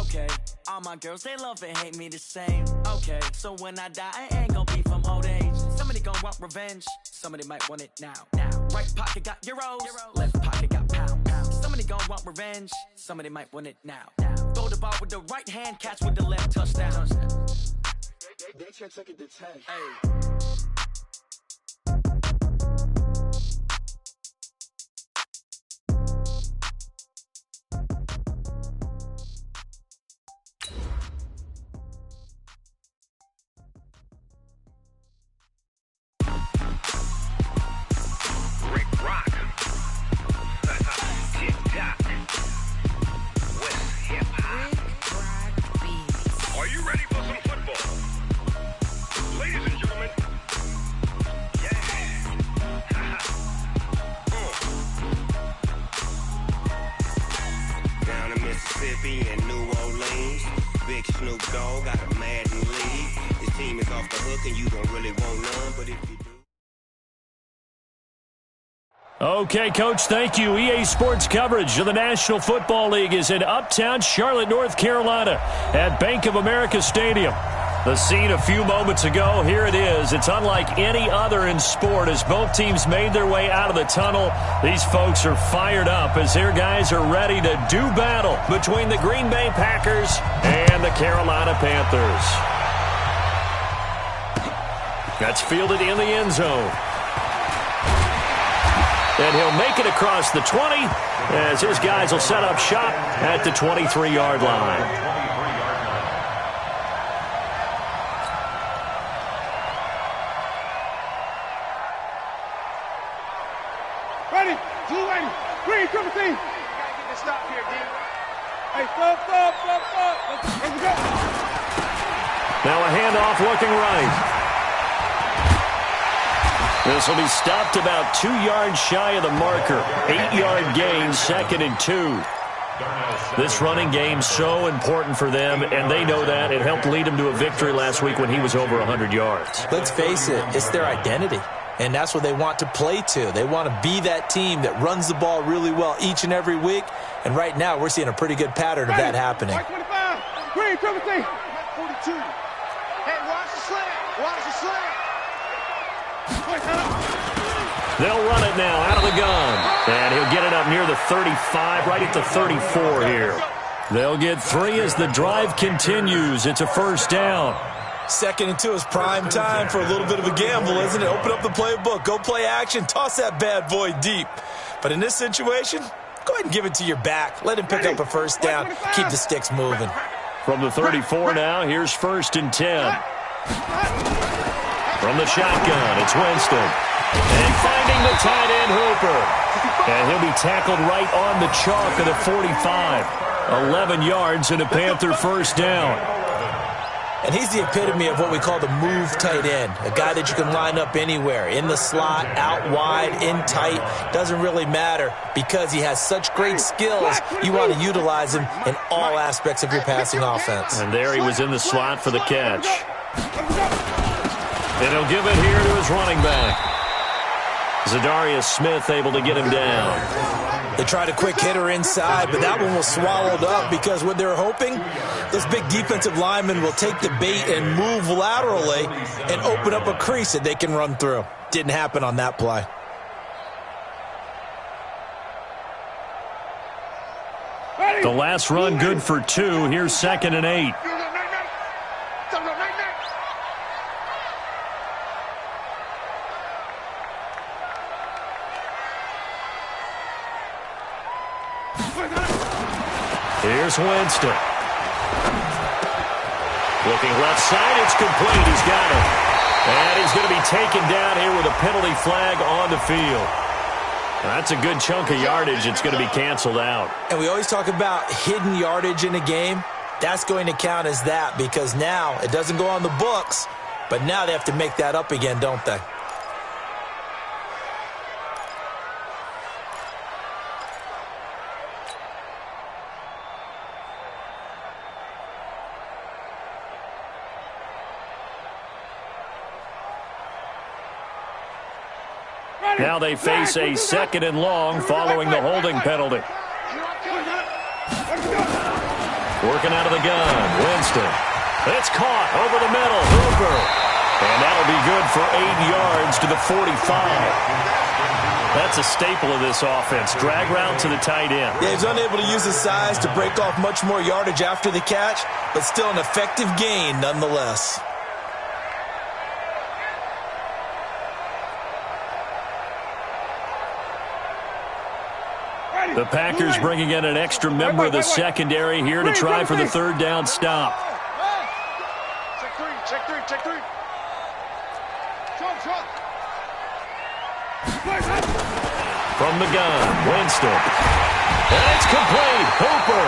Okay, all my girls, they love and hate me the same. Okay, so when I die, I ain't gonna be from old age. Somebody gonna want revenge, somebody might want it now. Right pocket got euros, left pocket got pounds. Somebody gonna want revenge, somebody might want it now. Throw the ball with the right hand, catch with the left, touchdown. They can't take it to 10. Hey. And New Orleans, Big Snoop Dogg got a Madden league. His team is off the hook and you don't really want none, but if you do. Okay, Coach, thank you. EA Sports coverage of the National Football League is in uptown Charlotte, North Carolina at Bank of America Stadium. The scene a few moments ago, here it is. It's unlike any other in sport as both teams made their way out of the tunnel. These folks are fired up as their guys are ready to do battle between the Green Bay Packers and the Carolina Panthers. That's fielded in the end zone. And he'll make it across the 20 as his guys will set up shop at the 23-yard line. Ready, 280, green, triple team. Gotta get this stop here, D. Hey, stop. Let's go. Now a handoff looking right. This will be stopped about 2 yards shy of the marker. 8-yard gain, 2nd and 2. This running game so important for them, and they know that. It helped lead them to a victory last week when he was over 100 yards. Let's face it, it's their identity. And that's what they want to play to. They want to be that team that runs the ball really well each and every week. And right now, we're seeing a pretty good pattern of that happening. 25, green, triple team. 42. Hey, watch the slant. Watch the slant. They'll run it now out of the gun. And he'll get it up near the 35, right at the 34 here. They'll get 3 as the drive continues. It's a first down. 2nd and 2 is prime time for a little bit of a gamble, isn't it? Open up the playbook, go play action, toss that bad boy deep. But in this situation, go ahead and give it to your back. Let him pick up a first down. Keep the sticks moving. From the 34 now, here's 1st and 10. From the shotgun, it's Winston. And finding the tight end, Hooper. And he'll be tackled right on the chalk of the 45. 11 yards and a Panther first down. And he's the epitome of what we call the move tight end, a guy that you can line up anywhere, in the slot, out wide, in tight, doesn't really matter because he has such great skills. You want to utilize him in all aspects of your passing offense. And there he was in the slot for the catch. And he'll give it here to his running back. Zadarius Smith able to get him down. They tried a quick hitter inside, but that one was swallowed up because what they're hoping, those big defensive linemen will take the bait and move laterally and open up a crease that they can run through. Didn't happen on that play. The last run good for 2. Here's 2nd and 8. Here's Winston. Looking left side, it's complete. He's got it. And he's going to be taken down here with a penalty flag on the field. That's a good chunk of yardage. It's going to be canceled out. And we always talk about hidden yardage in a game. That's going to count as that because now it doesn't go on the books, but now they have to make that up again, don't they? Now they face a 2nd and long following the holding penalty. Working out of the gun, Winston. It's caught over the middle, Hooper. And that'll be good for 8 yards to the 45. That's a staple of this offense. Drag route to the tight end. Yeah, he's unable to use his size to break off much more yardage after the catch, but still an effective gain nonetheless. The Packers bringing in an extra member of the secondary here to try for the third down stop. Check three. From the gun, Winston. And it's complete. Hooper.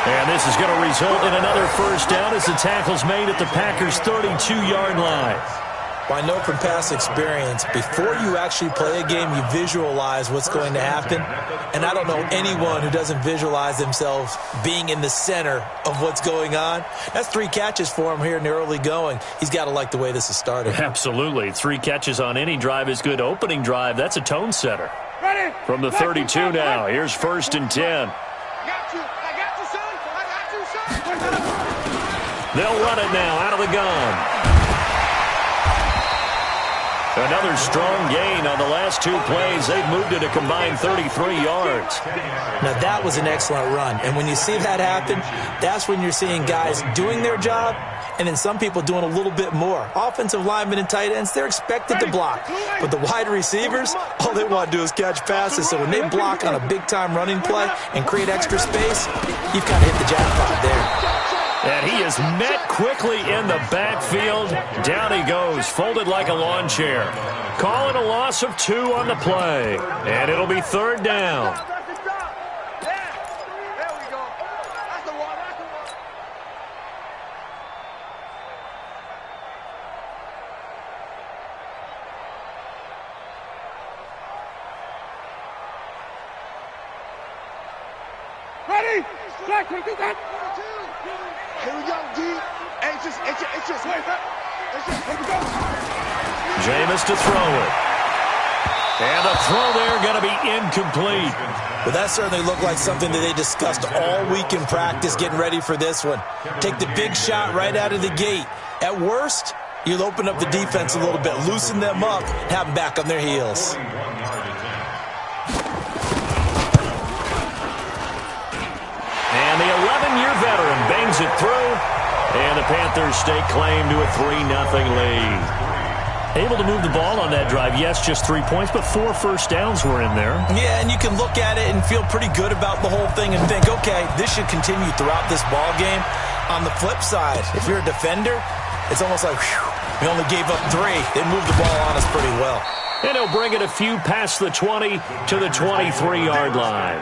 And this is going to result in another first down as the tackle's made at the Packers' 32-yard line. Well, I know from past experience, before you actually play a game, you visualize what's going to happen. And I don't know anyone who doesn't visualize themselves being in the center of what's going on. That's 3 catches for him here in the early going. He's got to like the way this is started. Absolutely. 3 catches on any drive is good. Opening drive, that's a tone setter. From the 32 now, here's 1st and 10. I got you, son. They'll run it now out of the gun. Another strong gain on the last 2 plays. They've moved it a combined 33 yards. Now, that was an excellent run. And when you see that happen, that's when you're seeing guys doing their job and then some people doing a little bit more. Offensive linemen and tight ends, they're expected to block. But the wide receivers, all they want to do is catch passes. So when they block on a big-time running play and create extra space, you've kind of hit the jackpot there. And he is met quickly in the backfield. Down he goes, folded like a lawn chair. Calling a loss of 2 on the play. And it'll be 3rd down. There we go. That's the one. Ready? Black, do that. Here we go, D. It's just. Wait, here we go. Jameis to throw it. And the throw there going to be incomplete. Well, that certainly looked like something that they discussed all week in practice getting ready for this one. Take the big shot right out of the gate. At worst, you'll open up the defense a little bit, loosen them up, and have them back on their heels. And the 11-year veteran bangs it through. And the Panthers stake claim to a 3-0 lead. Able to move the ball on that drive. Yes, just 3 points, but 4 first downs were in there. Yeah, and you can look at it and feel pretty good about the whole thing and think, okay, this should continue throughout this ball game. On the flip side, if you're a defender, it's almost like, whew, we only gave up 3. They moved the ball on us pretty well. And he'll bring it a few past the 20 to the 23-yard line.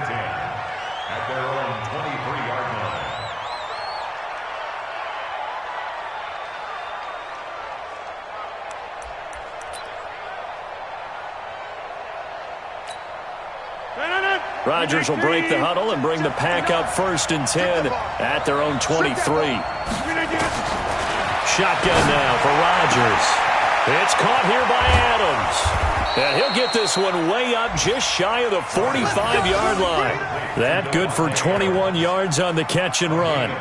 Rodgers will break the huddle and bring the pack up 1st and 10 at their own 23. Shotgun now for Rodgers. It's caught here by Adams. And he'll get this one way up just shy of the 45-yard line. That good for 21 yards on the catch and run.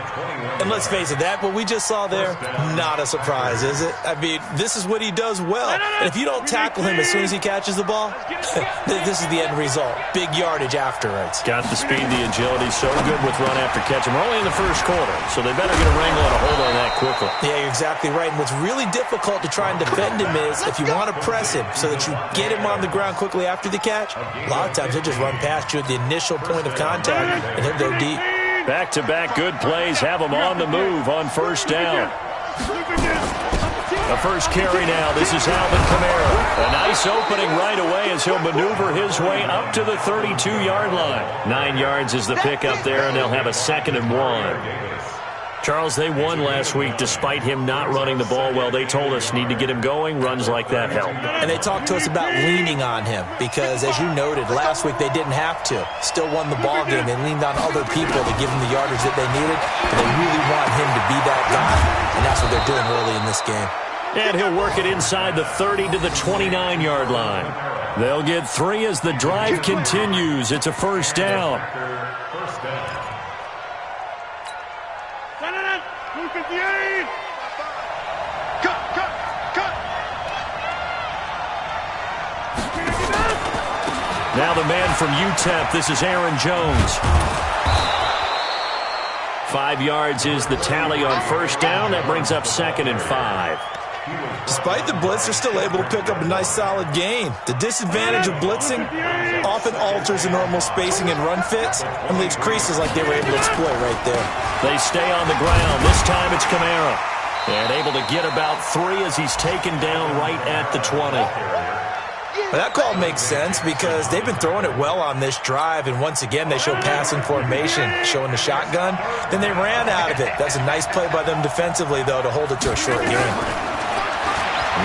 And let's face it, that what we just saw there, not a surprise, is it? I mean, this is what he does well. And if you don't tackle him as soon as he catches the ball, this is the end result. Big yardage afterwards. Got the speed, the agility, so good with run after catch. And we're only in the first quarter, so they better get a wrangle and a hold on that quickly. Yeah, you're exactly right. And what's really difficult to try and defend him is if you want to press him so that you get him on the ground quickly after the catch, a lot of times he'll just run past you at the initial point of contact and he'll go deep. Back-to-back good plays have him on the move on 1st down. The first carry now. This is Alvin Kamara. A nice opening right away as he'll maneuver his way up to the 32-yard line. 9 yards is the pickup there, and they'll have a 2nd and 1. Charles, they won last week despite him not running the ball well. They told us need to get him going. Runs like that help. And they talked to us about leaning on him because, as you noted, last week they didn't have to. Still won the ball game. They leaned on other people to give him the yardage that they needed. But they really want him to be that guy, and that's what they're doing early in this game. And he'll work it inside the 30 to the 29-yard line. They'll get 3 as the drive continues. It's a 1st down. 258. Cut. Now the man from UTEP, this is Aaron Jones. 5 yards is the tally on first down. That brings up 2nd and 5. Despite the blitz, they're still able to pick up a nice solid gain. The disadvantage of blitzing often alters the normal spacing and run fits and leaves creases like they were able to exploit right there. They stay on the ground. This time it's Kamara. And able to get about 3 as he's taken down right at the 20. Well, that call makes sense because they've been throwing it well on this drive, and once again they show passing formation, showing the shotgun. Then they ran out of it. That's a nice play by them defensively, though, to hold it to a short gain.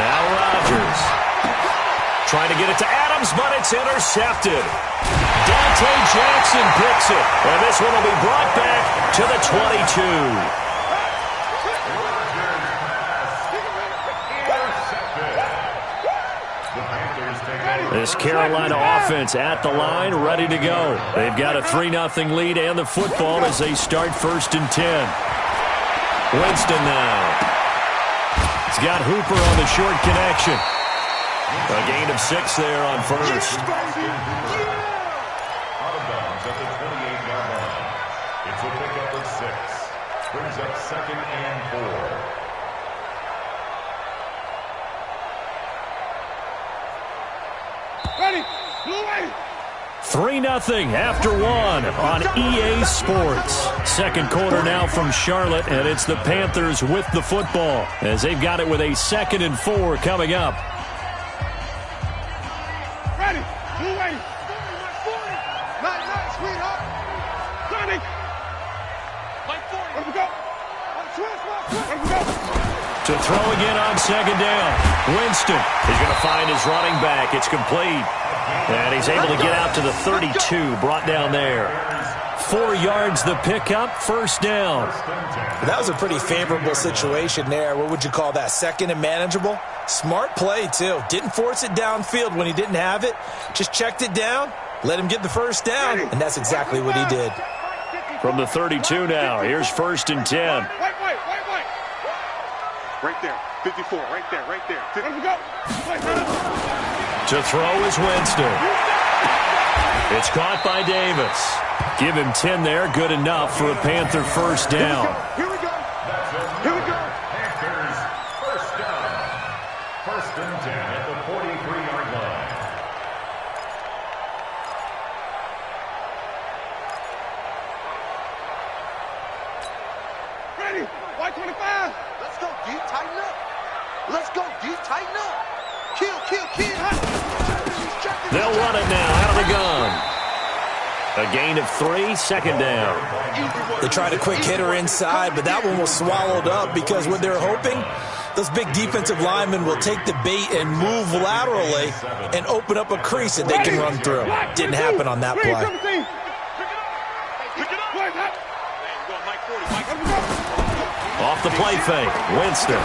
Now Rodgers. Trying to get it to Adams, but it's intercepted. Dante Jackson picks it, and this one will be brought back to the 22. This Carolina offense at the line, ready to go. They've got a 3-0 lead and the football as they start 1st and 10. Winston now. He's got Hooper on the short connection. A gain of 6 there on first. Out of bounds at the 28-yard line. It's a pickup of 6. Brings up 2nd and 4. 3-0 after 1 on EA Sports. Second quarter now from Charlotte, and it's the Panthers with the football as they've got it with a 2nd and 4 coming up. Ready. Blue ready. Nice, sweetheart. Johnny. Let me go. Let me go. To throw again on 2nd down. Winston is going to find his running back. It's complete. And he's able to get out to the 32, brought down there. 4 yards the pickup, 1st down. That was a pretty favorable situation there. What would you call that? 2nd and manageable? Smart play, too. Didn't force it downfield when he didn't have it. Just checked it down, let him get the 1st down, and that's exactly what he did. From the 32 now, here's 1st and 10. Wait. Right there. 54, right there. Let me go. To throw is Winston. It's caught by Davis. Give him 10 there, good enough for a Panther 1st down. Here we go. Panthers 1st down. 1st and 10 at the 43-yard line. Ready. White 25. Let's go deep, tighten up. Kill. They'll run it now out of the gun. A gain of 3, 2nd down. They tried a quick hitter inside, but that one was swallowed up because what they're hoping, those big defensive linemen will take the bait and move laterally and open up a crease that they can run through. Didn't happen on that play. Off the play fake, Winston.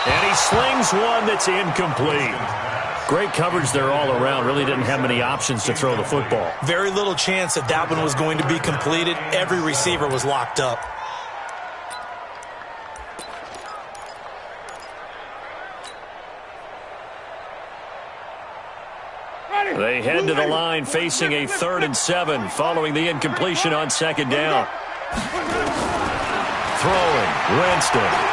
And he slings one that's incomplete. Great coverage there all around. Really didn't have many options to throw the football. Very little chance that one was going to be completed. Every receiver was locked up. They head to the line facing a 3rd and 7 following the incompletion on 2nd down. Throwing, Winston.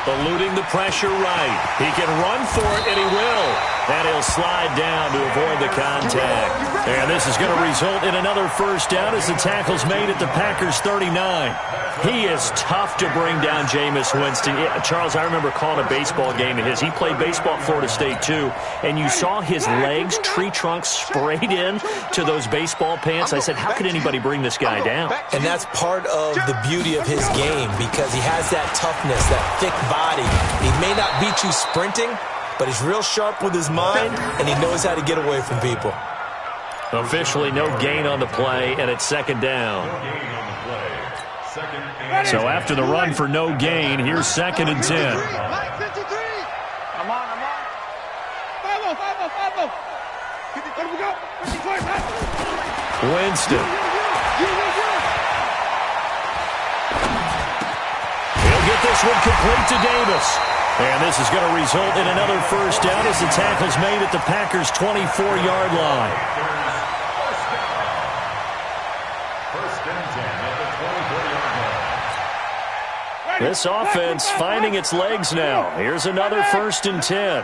Eluding the pressure right. He can run for it, and he will. And he'll slide down to avoid the contact. And this is going to result in another 1st down as the tackle's made at the Packers' 39. He is tough to bring down, Jameis Winston. Charles, I remember calling a baseball game of his. He played baseball at Florida State, too. And you saw his legs, tree trunks sprayed in to those baseball pants. I said, how could anybody bring this guy down? And that's part of the beauty of his game because he has that toughness, that thick body. He may not beat you sprinting, but he's real sharp with his mind, and he knows how to get away from people. Officially no gain on the play, and it's 2nd down. So after the run for no gain, here's 2nd and 10. I'm on. 5-0. Let me go. Winston. get this one complete to Davis. And this is going to result in another first down as the tackle is made at the Packers' 24-yard line. First and 10 at the 24-yard line. This offense finding its legs now. Here's another first and 10.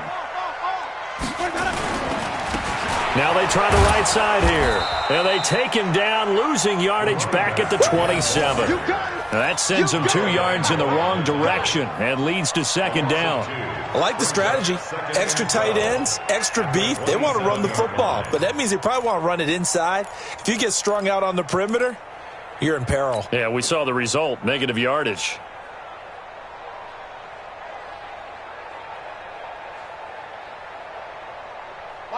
Now they try the right side here. And they take him down, losing yardage back at the 27. That sends him 2 yards in the wrong direction and leads to second down. I like the strategy. Extra tight ends, extra beef. They want to run the football, but that means they probably want to run it inside. If you get strung out on the perimeter, you're in peril. Yeah, we saw the result, negative yardage.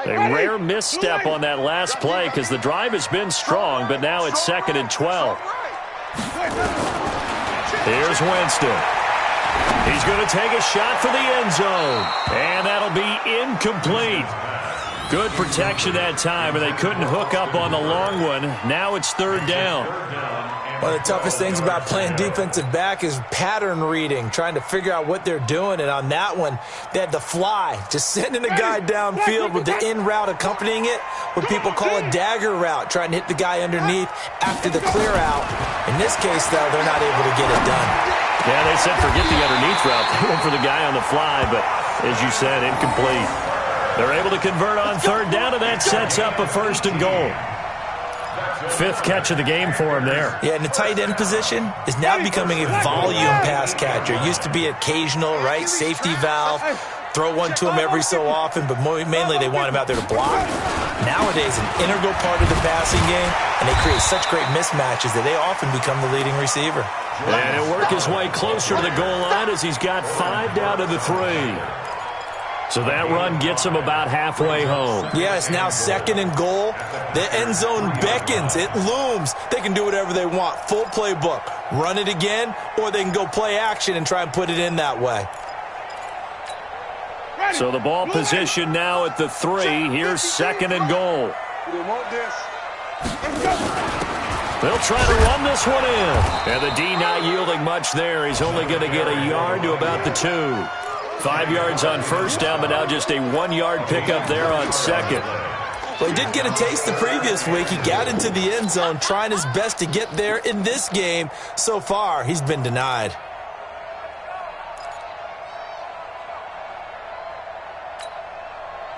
A rare misstep on that last play because the drive has been strong, but now it's second and 12. Here's Winston. He's going to take a shot for the end zone, and that'll be incomplete. Good protection that time, and they couldn't hook up on the long one. Now it's third down. One of the toughest things about playing defensive back is pattern reading, trying to figure out what they're doing. And on that one, they had to fly, just sending a guy downfield with the in route accompanying it, what people call a dagger route, trying to hit the guy underneath after the clear out. In this case, though, they're not able to get it done. Yeah, they said forget the underneath route. They went for the guy on the fly, but as you said, incomplete. They're able to convert on third down, and that sets up a first and goal. Fifth catch of the game for him there. Yeah, and the tight end position is now becoming a volume pass catcher. It used to be occasional, right, safety valve. Throw one to him every so often, but mainly they want him out there to block. Nowadays, an integral part of the passing game, and they create such great mismatches that they often become the leading receiver. And he'll work his way closer to the goal line as he's got 5 down to the 3. So that run gets him about halfway home. Yeah, it's now second and goal. The end zone beckons. It looms. They can do whatever they want. Full playbook. Run it again, or they can go play action and try and put it in that way. So the ball position now at the 3. Here's second and goal. They'll try to run this one in. And the D not yielding much there. He's only going to get a yard to about the 2. 5 yards on first down, but now just a 1-yard pickup there on second. Well, he did get a taste the previous week. He got into the end zone, trying his best to get there in this game. So far, he's been denied.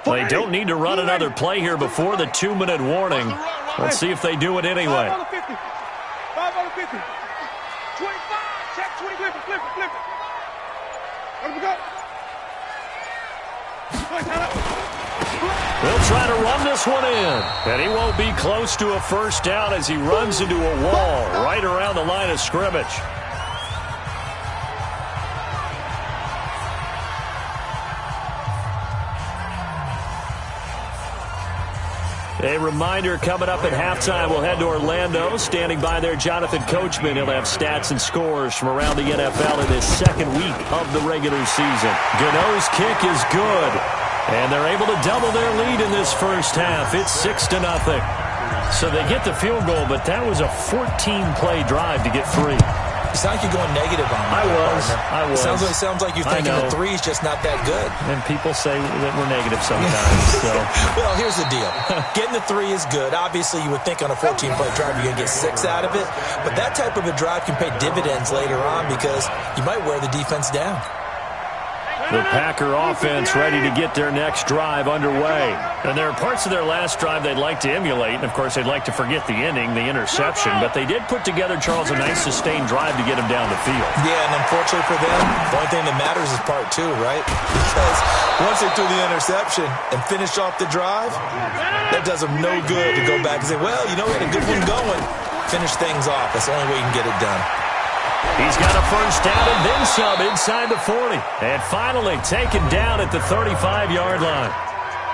They don't need to run another play here before the 2-minute warning. Let's see if they do it anyway. 5 on the 50. 5 on the 50. 25. Check 20. Flip it. Flip it. Flip it. Let him go. They'll try to run this one in. And he won't be close to a first down as he runs into a wall right around the line of scrimmage. A reminder coming up at halftime, we'll head to Orlando. Standing by there, Jonathan Coachman. He'll have stats and scores from around the NFL in his second week of the regular season. Gano's kick is good, and they're able to double their lead in this first half. It's 6-0. So they get the field goal, but that was a 14-play drive to get 3. You sound like you're going negative on me. I was. Sounds like you're thinking the 3's just not that good. And people say that we're negative sometimes. So. Well, here's the deal. Getting the 3 is good. Obviously, you would think on a 14-play drive you're going to get 6 out of it. But that type of a drive can pay dividends later on because you might wear the defense down. The Packer offense ready to get their next drive underway. And there are parts of their last drive they'd like to emulate. And, of course, they'd like to forget the ending, the interception. But they did put together, Charles, a nice sustained drive to get him down the field. Yeah, and unfortunately for them, the only thing that matters is part 2, right? Because once they threw the interception and finished off the drive, that does them no good to go back and say, well, you know, we had a good one going. Finish things off. That's the only way you can get it done. He's got a first down and then some inside the 40. And finally taken down at the 35-yard line.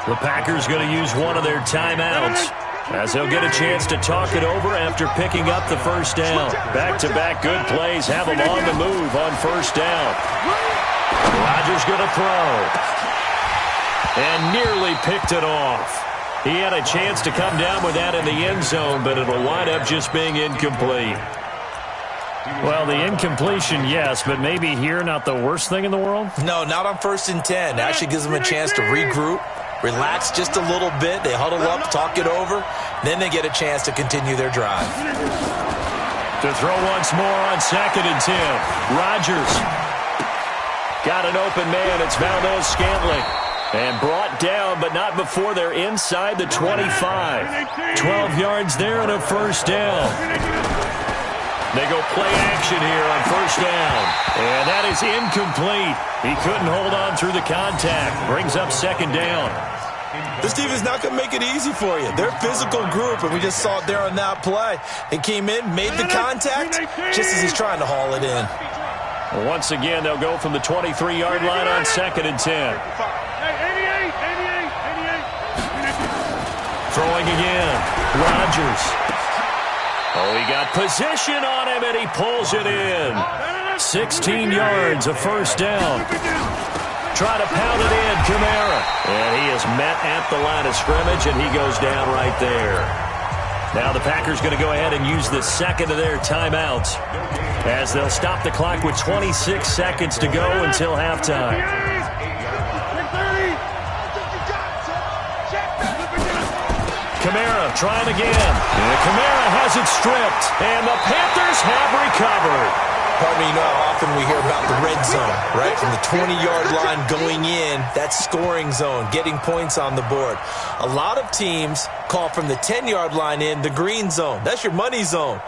The Packers going to use one of their timeouts as they'll get a chance to talk it over after picking up the first down. Back-to-back good plays have them on the move on first down. Rodgers going to throw. And nearly picked it off. He had a chance to come down with that in the end zone, but it'll wind up just being incomplete. Well, the incompletion, yes, but maybe here not the worst thing in the world? No, not on 1st and 10. It actually gives them a chance to regroup, relax just a little bit. They huddle up, talk it over, then they get a chance to continue their drive. To throw once more on 2nd and 10. Rodgers got an open man. It's Valdez-Scantling. And brought down, but not before they're inside the 25. 12 yards there and a first down. They go play action here on first down. And that is incomplete. He couldn't hold on through the contact. Brings up 2nd down. This team is not going to make it easy for you. They're a physical group, and we just saw it there on that play. They came in, made the contact, just as he's trying to haul it in. Once again, they'll go from the 23-yard line on 2nd and 10. Throwing again. Rodgers. Oh, he got position on him, and he pulls it in. 16 yards, a first down. Try to pound it in, Kamara. And he is met at the line of scrimmage, and he goes down right there. Now the Packers going to go ahead and use the second of their timeouts as they'll stop the clock with 26 seconds to go until halftime. Kamara trying again. And Kamara has it stripped. And the Panthers have recovered. Pardon me, you know how often we hear about the red zone, right? From the 20-yard line going in, that's scoring zone, getting points on the board. A lot of teams call from the 10-yard line in the green zone. That's your money zone.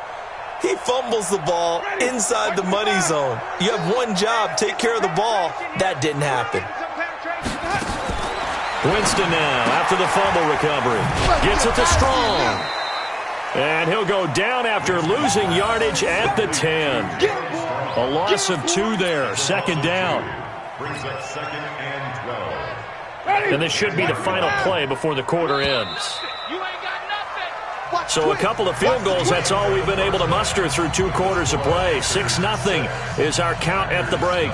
He fumbles the ball inside the money zone. You have one job, take care of the ball. That didn't happen. Winston now, after the fumble recovery, gets it to Strong. And he'll go down after losing yardage at the 10. A loss of 2 there, 2nd down. Brings up 2nd and 12. And this should be the final play before the quarter ends. So a couple of field goals, that's all we've been able to muster through 2 quarters of play. 6-0 is our count at the break.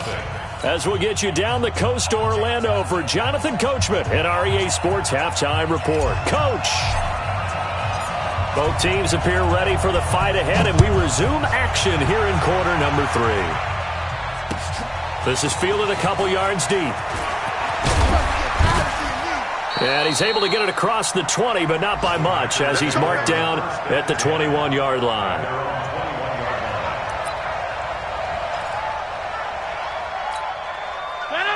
As we'll get you down the coast to Orlando for Jonathan Coachman at our EA Sports Halftime Report. Coach! Both teams appear ready for the fight ahead, and we resume action here in quarter number 3. This is fielded a couple yards deep. And he's able to get it across the 20, but not by much, as he's marked down at the 21-yard line.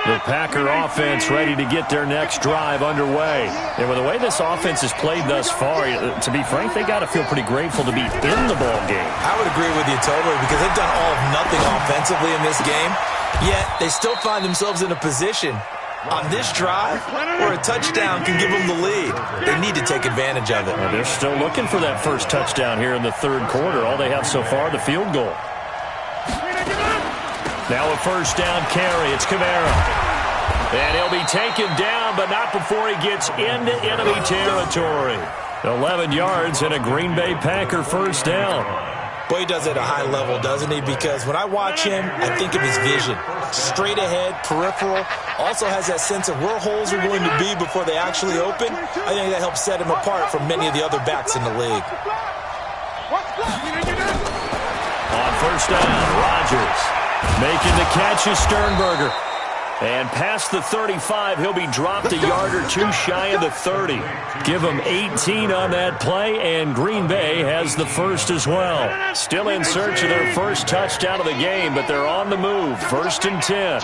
The Packer offense ready to get their next drive underway. And with the way this offense has played thus far, to be frank, they got to feel pretty grateful to be in the ball game. I would agree with you totally, because they've done all of nothing offensively in this game, yet they still find themselves in a position on this drive where a touchdown can give them the lead. They need to take advantage of it. Well, they're still looking for that first touchdown here in the 3rd quarter. All they have so far, the field goal. Now a first down carry. It's Kamara. And he'll be taken down, but not before he gets into enemy territory. 11 yards and a Green Bay Packer first down. Boy, he does it at a high level, doesn't he? Because when I watch him, I think of his vision. Straight ahead, peripheral. Also has that sense of where holes are going to be before they actually open. I think that helps set him apart from many of the other backs in the league. On first down, Rodgers. Making the catch is Sternberger. And past the 35, he'll be dropped a yard or 2 shy of the 30. Give him 18 on that play, and Green Bay has the first as well. Still in search of their first touchdown of the game, but they're on the move. 1st and 10.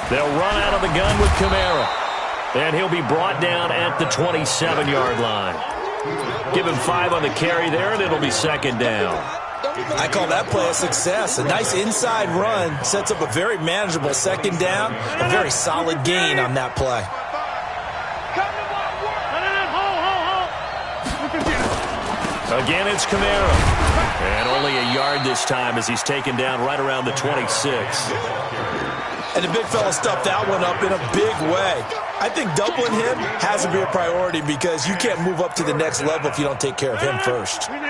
They'll run out of the gun with Kamara. And he'll be brought down at the 27-yard line. Give him 5 on the carry there, and it'll be 2nd down. I call that play a success. A nice inside run sets up a very manageable 2nd down. A very solid gain on that play. Again, it's Kamara. And only a yard this time as he's taken down right around the 26. And the big fella stuffed that one up in a big way. I think doubling him has to be a priority because you can't move up to the next level if you don't take care of him first. From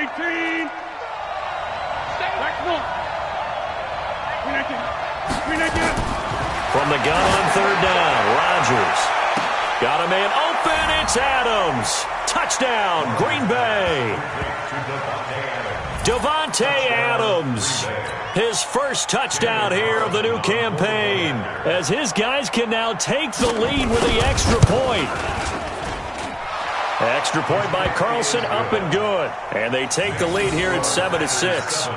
the gun on 3rd down, Rodgers Got a man open. It's Adams. Touchdown, Green Bay. Davante Adams. His first touchdown here of the new campaign, as his guys can now take the lead with the extra point. Extra point by Carlson, up and good. And they take the lead here at 7-6.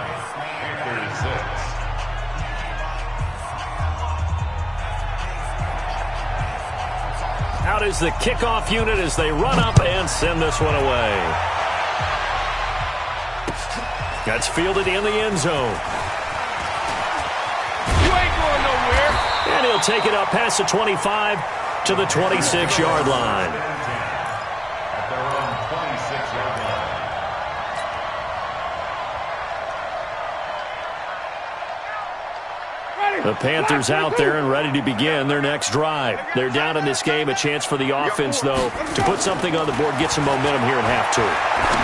Out is the kickoff unit as they run up and send this one away. That's fielded in the end zone. You ain't going nowhere. And he'll take it up past the 25 to the 26-yard line. At their own 26-yard line. The Panthers out there and ready to begin their next drive. They're down in this game. A chance for the offense, though, to put something on the board, get some momentum here in half two.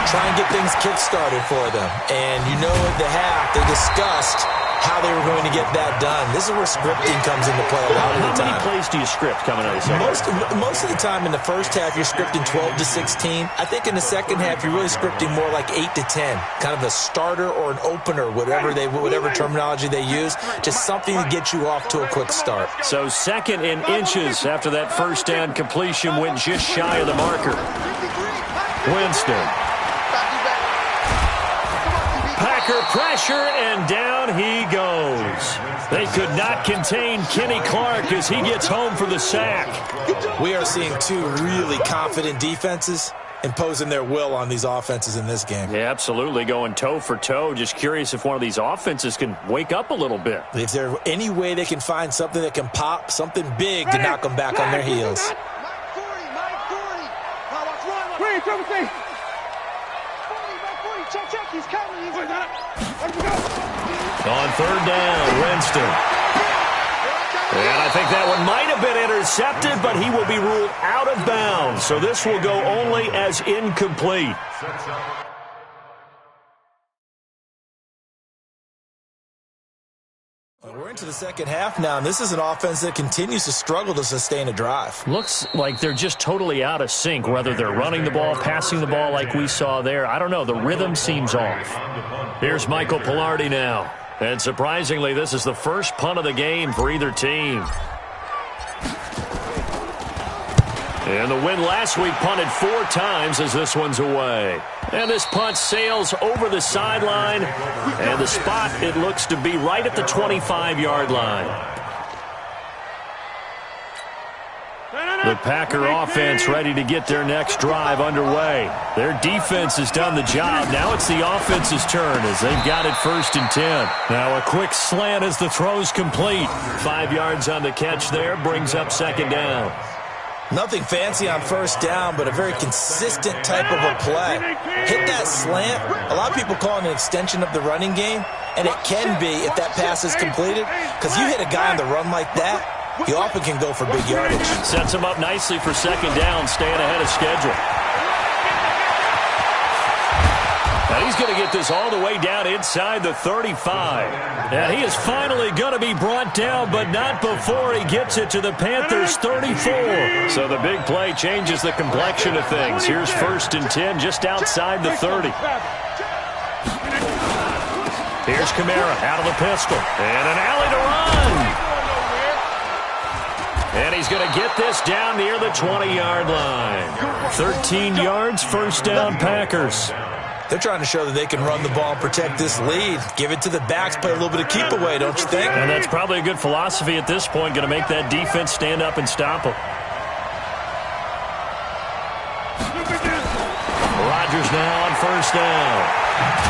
Try and get things kick-started for them. And you know at the half, they discussed how they were going to get that done. This is where scripting comes into play a lot of the time. How many plays do you script coming out of the second? Most of the time in the first half, you're scripting 12 to 16. I think in the second half, you're really scripting more like 8 to 10. Kind of a starter or an opener, whatever terminology they use. Just something to get you off to a quick start. So second in inches after that first down completion went just shy of the marker. Winston. Packer pressure, and down he goes. They could not contain Kenny Clark as he gets home for the sack. We are seeing two really confident defenses imposing their will on these offenses in this game. Yeah, absolutely, going toe for toe. Just curious if one of these offenses can wake up a little bit. If there's any way they can find something that can pop, something big to knock them back on their heels. He's coming. On third down, Winston. And I think that one might have been intercepted, but he will be ruled out of bounds. So this will go only as incomplete. We're into the second half now, and this is an offense that continues to struggle to sustain a drive. Looks like they're just totally out of sync, whether they're running the ball, passing the ball like we saw there. I don't know. The rhythm seems off. Here's Michael Pilardi now. And surprisingly, this is the first punt of the game for either team. And the win last week punted 4 times as this one's away. And this punt sails over the sideline. And the spot, it looks to be right at the 25-yard line. The Packer offense ready to get their next drive underway. Their defense has done the job. Now it's the offense's turn as they've got it first and 10. Now a quick slant as the throw's complete. 5 yards on the catch there, brings up second down. Nothing fancy on first down, but a very consistent type of a play. Hit that slant. A lot of people call it an extension of the running game, and it can be if that pass is completed, because you hit a guy on the run like that, you often can go for big yardage. Sets him up nicely for second down, staying ahead of schedule. And he's going to get this all the way down inside the 35. And he is finally going to be brought down, but not before he gets it to the Panthers' 34. So the big play changes the complexion of things. Here's first and 10 just outside the 30. Here's Kamara out of the pistol. And an alley to run. And he's going to get this down near the 20-yard line. 13 yards, first down, Packers. They're trying to show that they can run the ball and protect this lead. Give it to the backs, play a little bit of keep away, don't you think? And that's probably a good philosophy at this point, going to make that defense stand up and stop them. Rodgers now on first down.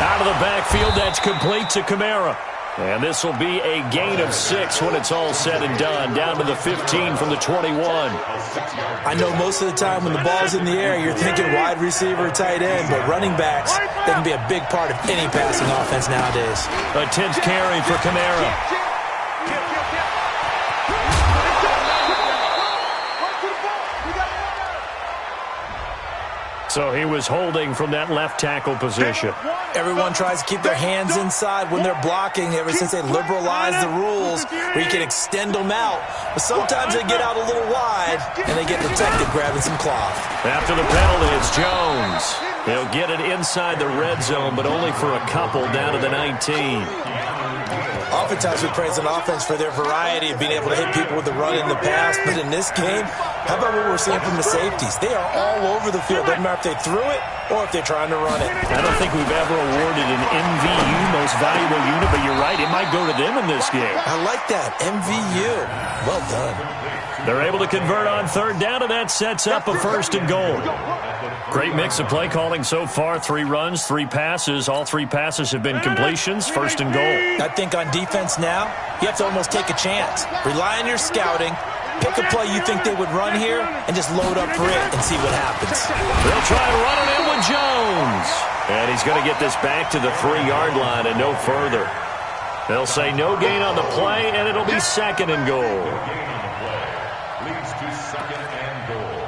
Out of the backfield, that's complete to Kamara. And this will be a gain of 6 when it's all said and done. Down to the 15 from the 21. I know most of the time when the ball's in the air, you're thinking wide receiver, tight end, but running backs, they can be a big part of any passing offense nowadays. A 10th carry for Kamara. So he was holding from that left tackle position. Everyone tries to keep their hands inside when they're blocking ever since they liberalized the rules where you can extend them out. But sometimes they get out a little wide and they get protected grabbing some cloth. After the penalty, it's Jones. He'll get it inside the red zone, but only for a couple down to the 19. Oftentimes we praise an offense for their variety of being able to hit people with the run in the pass. But in this game, how about what we're seeing from the safeties? They are all over the field. Doesn't matter if they threw it or if they're trying to run it. I don't think we've ever awarded an MVU, most valuable unit, but you're right, it might go to them in this game. I like that. MVU. Well done. They're able to convert on third down, and that sets up a first and goal. Great mix of play calling so far. 3 runs, 3 passes. All 3 passes have been completions. First and goal. I think on defense now, you have to almost take a chance. Rely on your scouting. Pick a play you think they would run here and just load up for it and see what happens. They'll try to run it in with Jones. And he's going to get this back to the 3-yard line and no further. They'll say no gain on the play, and it'll be second and goal. Leads to second and goal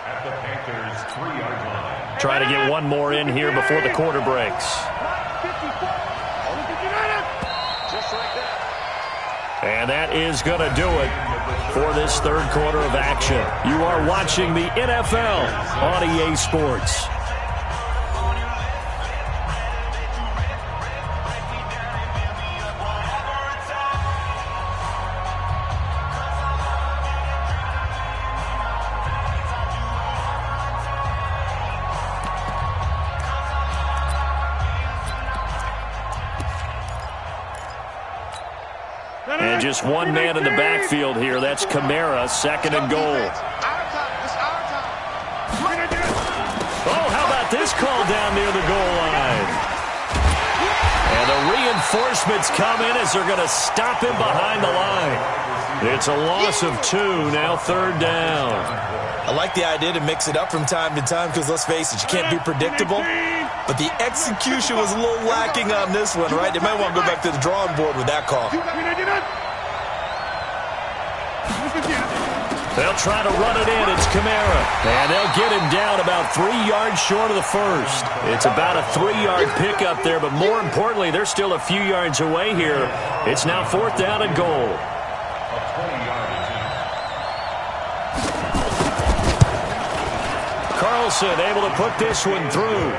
at the Panthers' 3-yard line. Try to get one more in here before the quarter breaks. And that is going to do it for this third quarter of action. You are watching the NFL on EA Sports. And just one man in the backfield here. That's Kamara, second and goal. Oh, how about this call down near the goal line? And the reinforcements come in as they're going to stop him behind the line. It's a loss of 2, now third down. I like the idea to mix it up from time to time because, let's face it, you can't be predictable. But the execution was a little lacking on this one, right? They might want to go back to the drawing board with that call. They'll try to run it in. It's Kamara. And they'll get him down about 3 yards short of the first. It's about a 3-yard pickup there, but more importantly, they're still a few yards away here. It's now fourth down and goal. Carlson able to put this one through.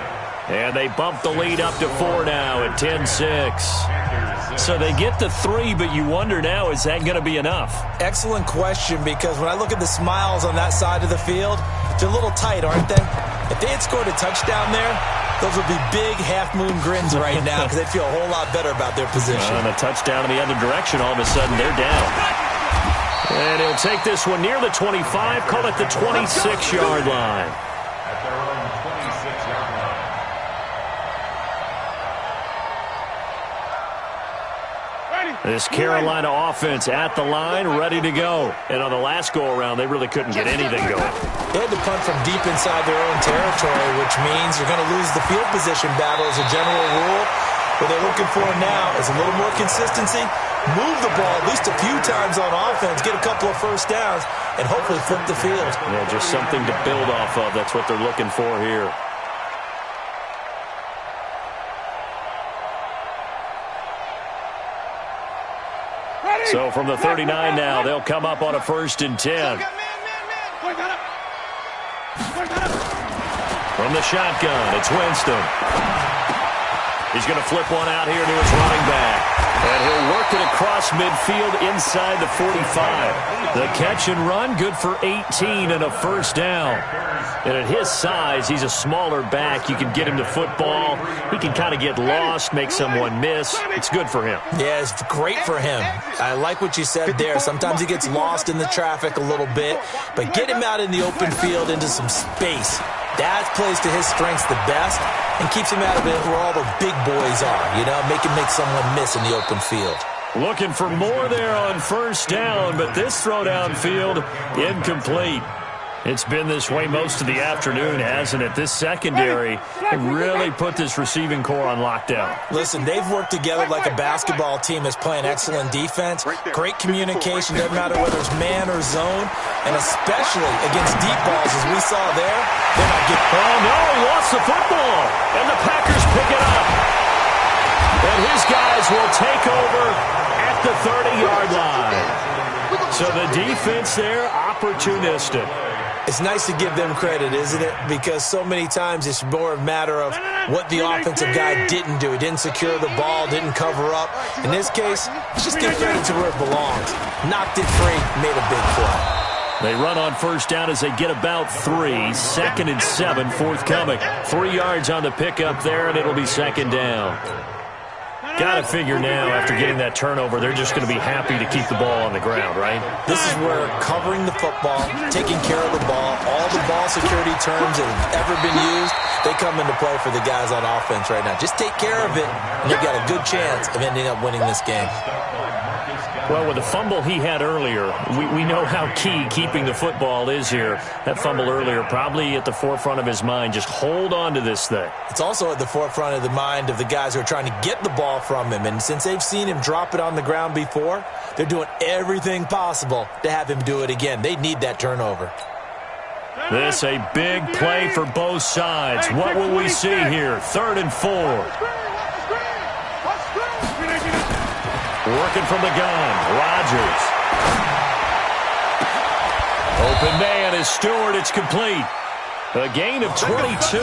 And they bump the lead up to 4 now at 10-6. So they get to 3, but you wonder now, is that going to be enough? Excellent question, because when I look at the smiles on that side of the field, they're a little tight, aren't they? If they had scored a touchdown there, those would be big half-moon grins right now because they'd feel a whole lot better about their position. And a touchdown in the other direction, all of a sudden they're down. And he'll take this one near the 25, call it the 26-yard line. At their own 26-yard line. This Carolina offense at the line, ready to go. And on the last go-around, they really couldn't get anything going. They had to punt from deep inside their own territory, which means you're going to lose the field position battle as a general rule. What they're looking for now is a little more consistency, move the ball at least a few times on offense, get a couple of first downs, and hopefully flip the field. Yeah, just something to build off of. That's what they're looking for here. So from the 39 now, they'll come up on a 1st and 10. From the shotgun, it's Winston. He's going to flip one out here to his running back. And he'll work it across midfield inside the 45. The catch and run, good for 18 and a first down. And at his size, he's a smaller back. You can get him to football. He can kind of get lost, make someone miss. It's good for him. Yeah, it's great for him. I like what you said there. Sometimes he gets lost in the traffic a little bit. But get him out in the open field into some space. That plays to his strengths the best and keeps him out of it where all the big boys are, you know, make someone miss in the open field. Looking for more there on first down, but this throw downfield incomplete. It's been this way most of the afternoon, hasn't it? This secondary really put this receiving core on lockdown. Listen, they've worked together like a basketball team that's playing excellent defense. Great communication, doesn't matter whether it's man or zone, and especially against deep balls, as we saw there, they're not getting... Oh, no, he lost the football, and the Packers pick it up. And his guys will take over at the 30-yard line. So the defense there, opportunistic. It's nice to give them credit, isn't it? Because so many times it's more a matter of what the offensive guy didn't do. He didn't secure the ball, didn't cover up. In this case, just give credit to where it belongs. Knocked it free, made a big play. They run on first down as they get about 3. 2nd and 7, forthcoming. 3 yards on the pickup there, and it'll be 2nd down. Got to figure now, after getting that turnover, they're just going to be happy to keep the ball on the ground, right? This is where covering the football, taking care of the ball, all the ball security terms that have ever been used, they come into play for the guys on offense right now. Just take care of it, and they've got a good chance of ending up winning this game. Well, with the fumble he had earlier, we know how key keeping the football is here. That fumble earlier probably at the forefront of his mind. Just hold on to this thing. It's also at the forefront of the mind of the guys who are trying to get the ball from him. And since they've seen him drop it on the ground before, they're doing everything possible to have him do it again. They need that turnover. This a big play for both sides. What will we see here? 3rd and 4. Working from the gun, Rodgers. Open man is Stewart. It's complete. A gain of 22.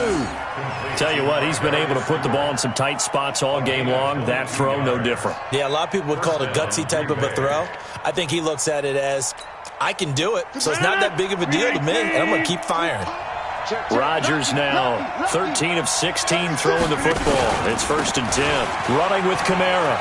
Tell you what, he's been able to put the ball in some tight spots all game long. That throw, no different. Yeah, a lot of people would call it a gutsy type of a throw. I think he looks at it as, I can do it, so it's not that big of a deal to me, and I'm going to keep firing. Rodgers now 13 of 16 throwing the football. It's 1st and 10. Running with Kamara.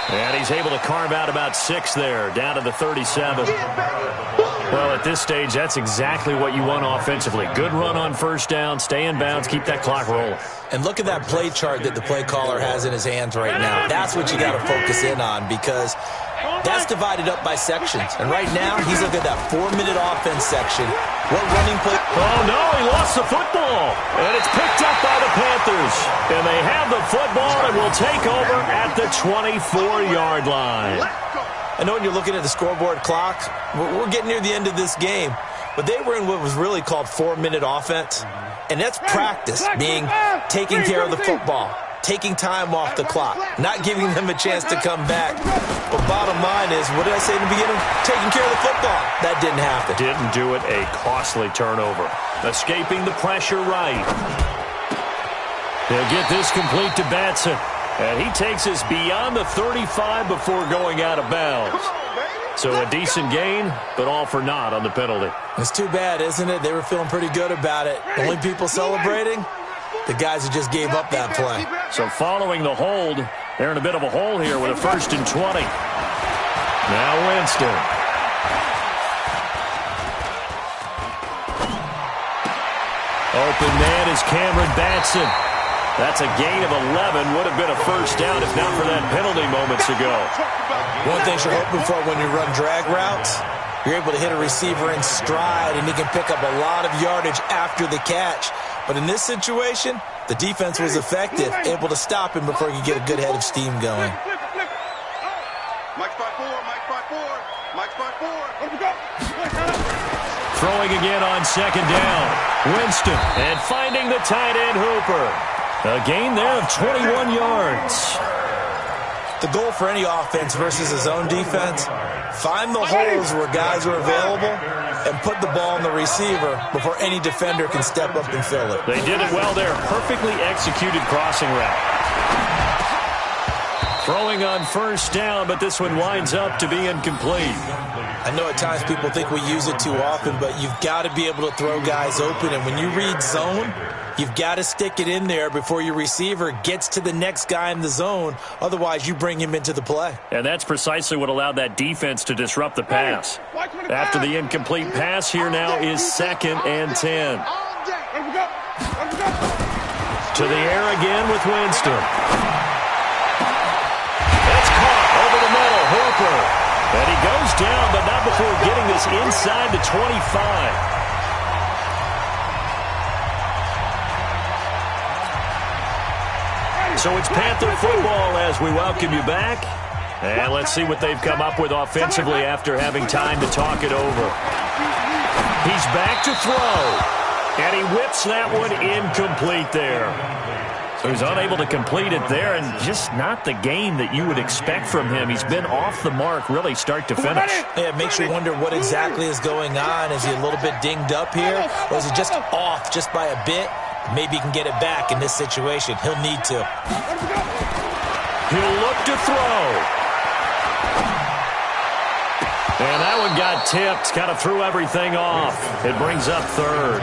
And he's able to carve out about 6 there, down to the 37. Well, at this stage, that's exactly what you want offensively. Good run on first down, stay in bounds, keep that clock rolling. And look at that play chart that the play caller has in his hands right now. That's what you got to focus in on, because that's divided up by sections. And right now, he's looking at that 4-minute offense section. What running play? Oh, no, he lost the football. And it's picked up by the Panthers. And they have the football and will take over at the 24-yard line. I know when you're looking at the scoreboard clock, we're getting near the end of this game. But they were in what was really called 4-minute offense. And that's practice, being taking care of the football, taking time off the clock, not giving them a chance to come back. But bottom line is, what did I say in the beginning? Taking care of the football. That didn't happen. Didn't do it. A costly turnover. Escaping the pressure right. He'll get this complete to Batson. And he takes us beyond the 35 before going out of bounds. So a decent gain, but all for naught on the penalty. It's too bad, isn't it? They were feeling pretty good about it. Only people celebrating, the guys who just gave up that play. So following the hold, they're in a bit of a hole here with a 1st and 20. Now Winston. Open man is Cameron Batson. That's a gain of 11. Would have been a first down if not for that penalty moments ago. One thing you're hoping for when you run drag routes, you're able to hit a receiver in stride, and he can pick up a lot of yardage after the catch. But in this situation, the defense was effective, able to stop him before he could get a good head of steam going. Mike spot 4, Mike spot 4, Mike spot 4. Throwing again on 2nd down. Winston, and finding the tight end Hooper. A gain there of 21 yards. The goal for any offense versus his own defense, find the holes where guys are available and put the ball in the receiver before any defender can step up and fill it. They did it well there. Perfectly executed crossing route. Throwing on first down, but this one winds up to be incomplete. I know at times people think we use it too often, but you've got to be able to throw guys open. And when you read zone, you've got to stick it in there before your receiver gets to the next guy in the zone. Otherwise, you bring him into the play. And that's precisely what allowed that defense to disrupt the pass. After the incomplete pass, here now is 2nd and 10. To the air again with Winston. It's caught over the middle. Hooper. And he goes down, but not before getting this inside the 25. So it's Panther football as we welcome you back. And let's see what they've come up with offensively after having time to talk it over. He's back to throw. And he whips that one incomplete there. So he's unable to complete it there, and just not the game that you would expect from him. He's been off the mark really start to finish. Yeah, it makes you wonder what exactly is going on. Is he a little bit dinged up here, or is he just off just by a bit? Maybe he can get it back in this situation. He'll need to. He'll look to throw. And that one got tipped, kind of threw everything off. It brings up third.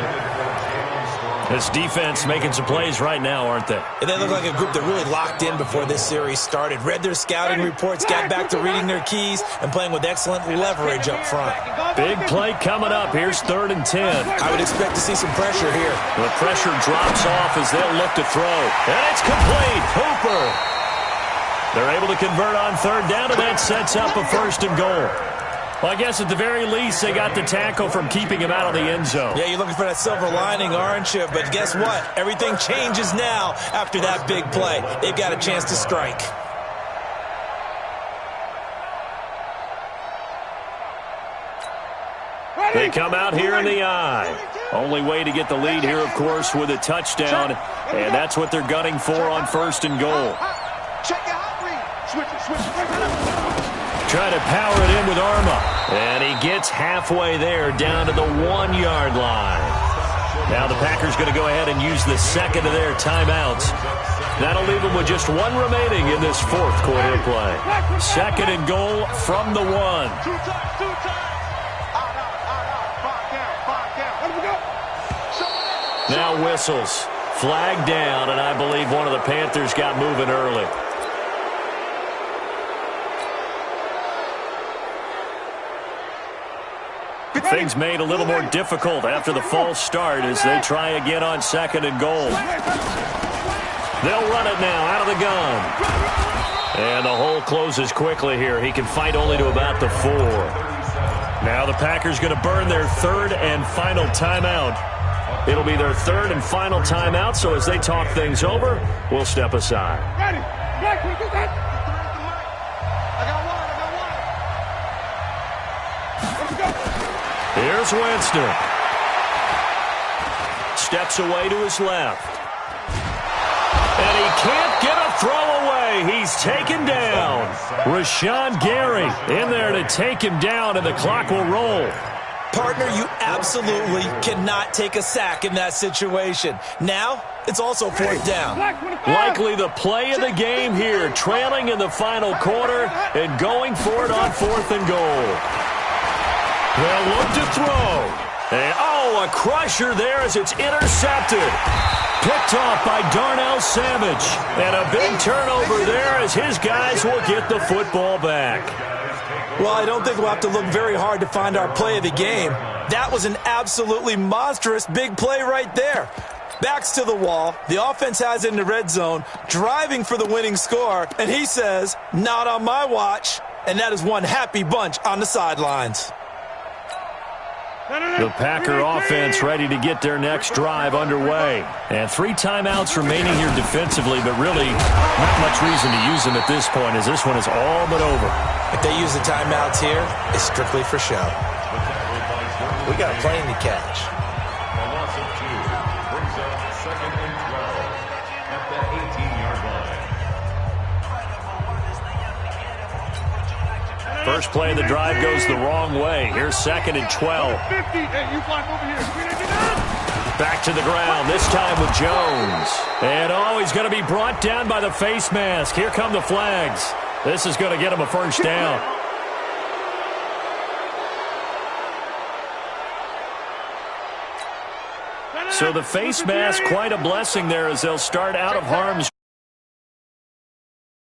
This defense making some plays right now, aren't they? And they look like a group that really locked in before this series started. Read their scouting reports, got back to reading their keys, and playing with excellent leverage up front. Big play coming up. Here's 3rd and 10. I would expect to see some pressure here. The pressure drops off as they'll look to throw. And it's complete. Hooper. They're able to convert on 3rd down, and that sets up a 1st and goal. Well, I guess at the very least, they got the tackle from keeping him out of the end zone. Yeah, you're looking for that silver lining, aren't you? But guess what? Everything changes now after that big play. They've got a chance to strike. They come out here in the eye. Only way to get the lead here, of course, with a touchdown. And that's what they're gunning for on 1st and goal. Try to power it in with Arma. And he gets halfway there down to the 1-yard line. Now the Packers going to go ahead and use the second of their timeouts. That'll leave them with just one remaining in this 4th quarter play. 2nd and goal from the 1. Now whistles. Flag down, and I believe one of the Panthers got moving early. Things made a little more difficult after the false start as they try again on 2nd and goal. They'll run it now out of the gun. And the hole closes quickly here. He can fight only to about the 4. Now the Packers going to burn their 3rd and final timeout. It'll be their 3rd and final timeout, so as they talk things over, we'll step aside. Ready. Here's Winston. Steps away to his left. And he can't get a throw away. He's taken down. Rashawn Gary in there to take him down, and the clock will roll. Partner, you absolutely cannot take a sack in that situation. Now, it's also 4th down. Likely the play of the game here, trailing in the final quarter and going for it on 4th and goal. They'll look to throw. And, a crusher there as it's intercepted. Picked off by Darnell Savage. And a big turnover there as his guys will get the football back. Well, I don't think we'll have to look very hard to find our play of the game. That was an absolutely monstrous big play right there. Backs to the wall. The offense has it in the red zone, driving for the winning score. And he says, not on my watch. And that is one happy bunch on the sidelines. The Packer offense ready to get their next drive underway. And 3 timeouts remaining here defensively, but really not much reason to use them at this point as this one is all but over. If they use the timeouts here, it's strictly for show. We got a plane to catch. A loss of 2 brings up 2nd and 12 at the 18-yard line. First play of the drive goes the wrong way. Here's 2nd and 12. Back to the ground, this time with Jones. And he's going to be brought down by the face mask. Here come the flags. This is going to get him a 1st down. So the face mask, quite a blessing there as they'll start out of harm's